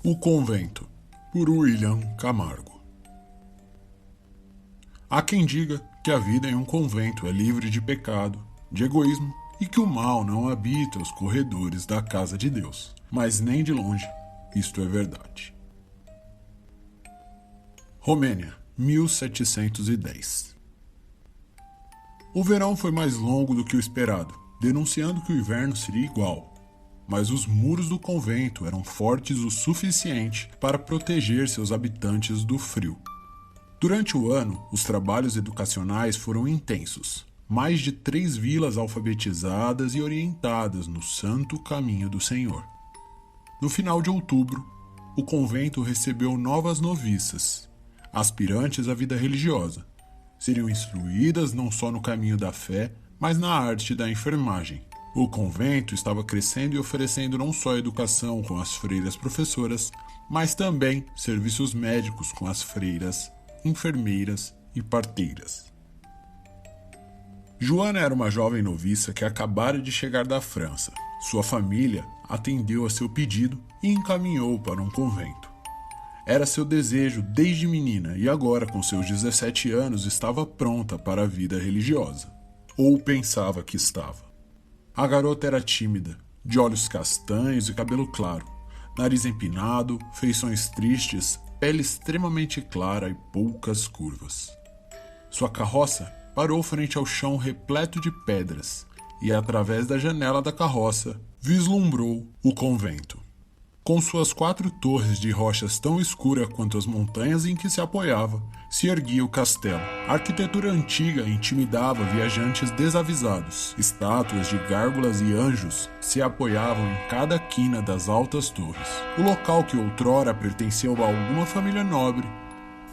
O Convento, por William Camargo. Há quem diga que a vida em um convento é livre de pecado, de egoísmo e que o mal não habita os corredores da casa de Deus. Mas nem de longe isto é verdade. Romênia, 1710. O verão foi mais longo do que o esperado, denunciando que o inverno seria igual. Mas os muros do convento eram fortes o suficiente para proteger seus habitantes do frio. Durante o ano, os trabalhos educacionais foram intensos. Mais de 3 vilas alfabetizadas e orientadas no santo caminho do Senhor. No final de outubro, o convento recebeu novas noviças, aspirantes à vida religiosa. Seriam instruídas não só no caminho da fé, mas na arte da enfermagem. O convento estava crescendo e oferecendo não só educação com as freiras professoras, mas também serviços médicos com as freiras, enfermeiras e parteiras. Joana era uma jovem noviça que acabara de chegar da França. Sua família atendeu a seu pedido e encaminhou para um convento. Era seu desejo desde menina e agora, com seus 17 anos, estava pronta para a vida religiosa. Ou pensava que estava. A garota era tímida, de olhos castanhos e cabelo claro, nariz empinado, feições tristes, pele extremamente clara e poucas curvas. Sua carroça parou frente ao chão repleto de pedras e, através da janela da carroça, vislumbrou o convento. Com suas 4 torres de rochas tão escuras quanto as montanhas em que se apoiava, se erguia o castelo. A arquitetura antiga intimidava viajantes desavisados. Estátuas de gárgulas e anjos se apoiavam em cada quina das altas torres. O local que outrora pertenceu a alguma família nobre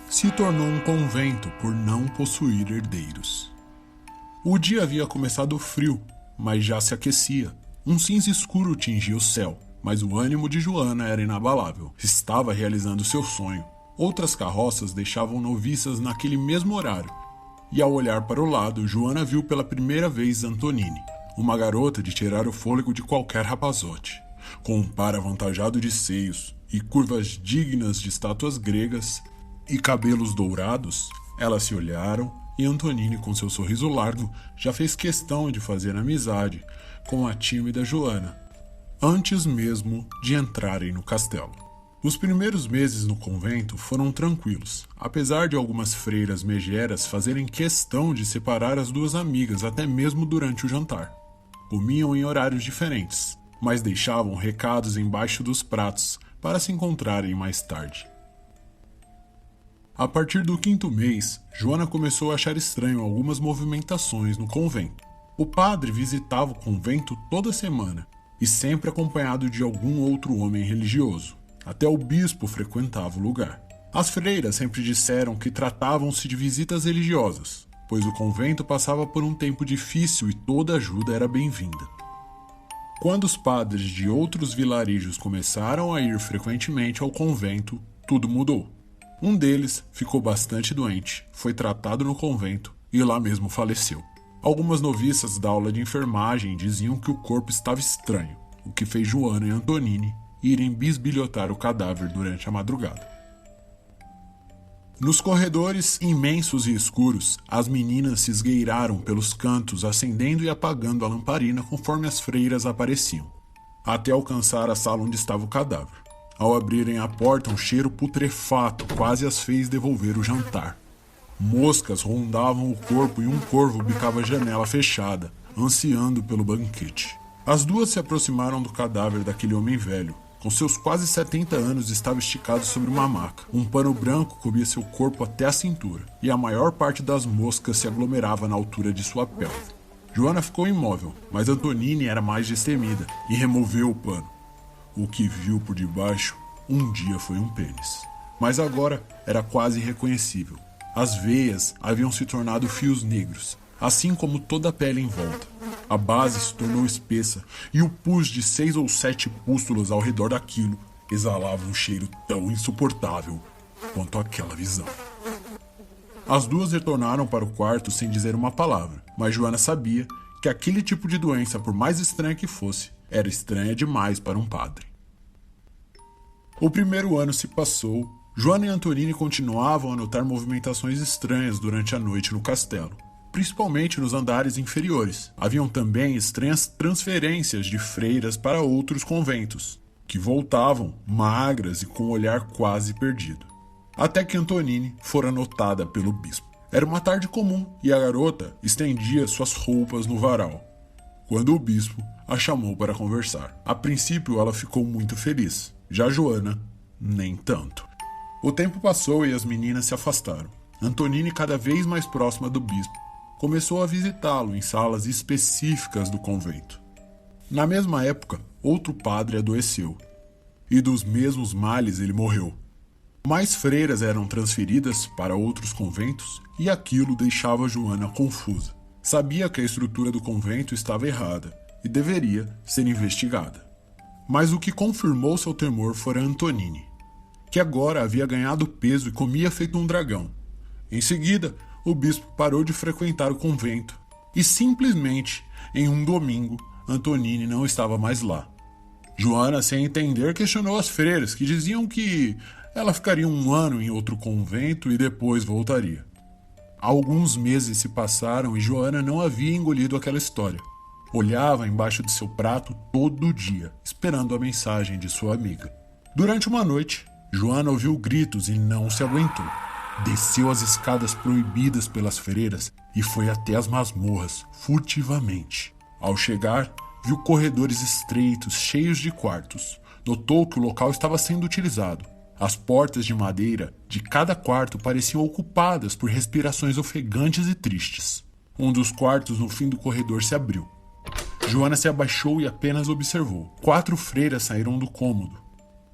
se tornou um convento por não possuir herdeiros. O dia havia começado frio, mas já se aquecia. Um cinza escuro tingia o céu. Mas o ânimo de Joana era inabalável. Estava realizando seu sonho. Outras carroças deixavam noviças naquele mesmo horário. E ao olhar para o lado, Joana viu pela primeira vez Antonine, uma garota de tirar o fôlego de qualquer rapazote. Com um par avantajado de seios e curvas dignas de estátuas gregas e cabelos dourados, elas se olharam e Antonine, com seu sorriso largo, já fez questão de fazer amizade com a tímida Joana, antes mesmo de entrarem no castelo. Os primeiros meses no convento foram tranquilos, apesar de algumas freiras megeras fazerem questão de separar as duas amigas até mesmo durante o jantar. Comiam em horários diferentes, mas deixavam recados embaixo dos pratos para se encontrarem mais tarde. A partir do 5º mês, Joana começou a achar estranho algumas movimentações no convento. O padre visitava o convento toda semana, e sempre acompanhado de algum outro homem religioso. Até o bispo frequentava o lugar. As freiras sempre disseram que tratavam-se de visitas religiosas, pois o convento passava por um tempo difícil e toda ajuda era bem-vinda. Quando os padres de outros vilarejos começaram a ir frequentemente ao convento, tudo mudou. Um deles ficou bastante doente, foi tratado no convento e lá mesmo faleceu. Algumas noviças da aula de enfermagem diziam que o corpo estava estranho, o que fez Joana e Antonine irem bisbilhotar o cadáver durante a madrugada. Nos corredores imensos e escuros, as meninas se esgueiraram pelos cantos, acendendo e apagando a lamparina conforme as freiras apareciam, até alcançar a sala onde estava o cadáver. Ao abrirem a porta, um cheiro putrefato quase as fez devolver o jantar. Moscas rondavam o corpo e um corvo bicava a janela fechada, ansiando pelo banquete. As duas se aproximaram do cadáver daquele homem velho. Com seus quase 70 anos, estava esticado sobre uma maca. Um pano branco cobria seu corpo até a cintura, e a maior parte das moscas se aglomerava na altura de sua pelve. Joana ficou imóvel, mas Antonine era mais destemida e removeu o pano. O que viu por debaixo um dia foi um pênis, mas agora era quase irreconhecível. As veias haviam se tornado fios negros, assim como toda a pele em volta. A base se tornou espessa e o pus de 6 ou 7 pústulas ao redor daquilo exalava um cheiro tão insuportável quanto aquela visão. As duas retornaram para o quarto sem dizer uma palavra, mas Joana sabia que aquele tipo de doença, por mais estranha que fosse, era estranha demais para um padre. O primeiro ano se passou. Joana e Antonini continuavam a notar movimentações estranhas durante a noite no castelo, principalmente nos andares inferiores. Haviam também estranhas transferências de freiras para outros conventos, que voltavam magras e com o olhar quase perdido. Até que Antonini fora notada pelo bispo. Era uma tarde comum e a garota estendia suas roupas no varal, quando o bispo a chamou para conversar. A princípio ela ficou muito feliz, já Joana nem tanto. O tempo passou e as meninas se afastaram. Antonini, cada vez mais próxima do bispo, começou a visitá-lo em salas específicas do convento. Na mesma época, outro padre adoeceu, e dos mesmos males ele morreu. Mais freiras eram transferidas para outros conventos e aquilo deixava Joana confusa. Sabia que a estrutura do convento estava errada e deveria ser investigada. Mas o que confirmou seu temor fora Antonini, que agora havia ganhado peso e comia feito um dragão. Em seguida, o bispo parou de frequentar o convento e simplesmente, em um domingo, Antonini não estava mais lá. Joana, sem entender, questionou as freiras, que diziam que ela ficaria um ano em outro convento e depois voltaria. Alguns meses se passaram e Joana não havia engolido aquela história. Olhava embaixo de seu prato todo dia, esperando a mensagem de sua amiga. Durante uma noite, Joana ouviu gritos e não se aguentou. Desceu as escadas proibidas pelas freiras e foi até as masmorras, furtivamente. Ao chegar, viu corredores estreitos, cheios de quartos. Notou que o local estava sendo utilizado. As portas de madeira de cada quarto pareciam ocupadas por respirações ofegantes e tristes. Um dos quartos no fim do corredor se abriu. Joana se abaixou e apenas observou. 4 freiras saíram do cômodo.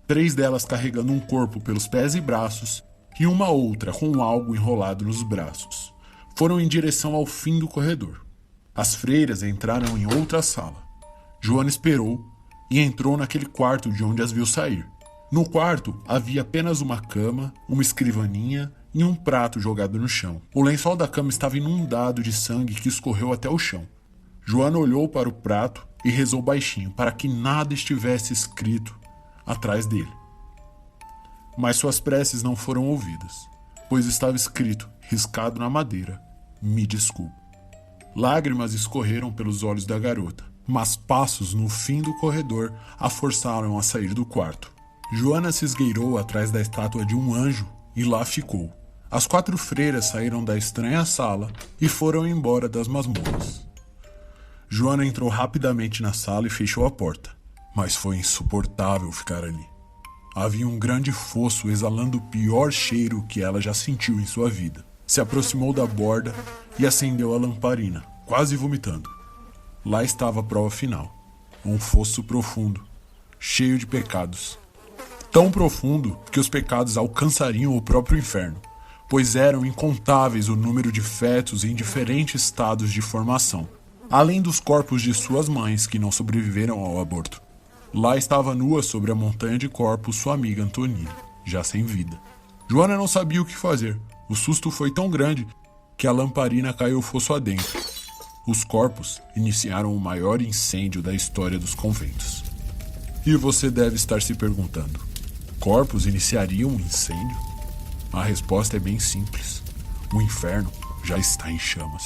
3 delas carregando um corpo pelos pés e braços e uma outra com algo enrolado nos braços. Foram em direção ao fim do corredor. As freiras entraram em outra sala. Joana esperou e entrou naquele quarto de onde as viu sair. No quarto havia apenas uma cama, uma escrivaninha e um prato jogado no chão. O lençol da cama estava inundado de sangue que escorreu até o chão. Joana olhou para o prato e rezou baixinho para que nada estivesse escrito atrás dele. Mas suas preces não foram ouvidas, pois estava escrito, riscado na madeira: "Me desculpe". Lágrimas escorreram pelos olhos da garota, mas passos no fim do corredor a forçaram a sair do quarto. Joana se esgueirou atrás da estátua de um anjo e lá ficou. As 4 freiras saíram da estranha sala e foram embora das masmorras. Joana entrou rapidamente na sala e fechou a porta, mas foi insuportável ficar ali. Havia um grande fosso exalando o pior cheiro que ela já sentiu em sua vida. Se aproximou da borda e acendeu a lamparina, quase vomitando. Lá estava a prova final. Um fosso profundo, cheio de pecados. Tão profundo que os pecados alcançariam o próprio inferno, pois eram incontáveis o número de fetos em diferentes estados de formação, além dos corpos de suas mães que não sobreviveram ao aborto. Lá estava nua sobre a montanha de corpos sua amiga Antonini, já sem vida. Joana não sabia o que fazer. O susto foi tão grande que a lamparina caiu fosso adentro. Os corpos iniciaram o maior incêndio da história dos conventos. E você deve estar se perguntando: corpos iniciariam um incêndio? A resposta é bem simples. O inferno já está em chamas.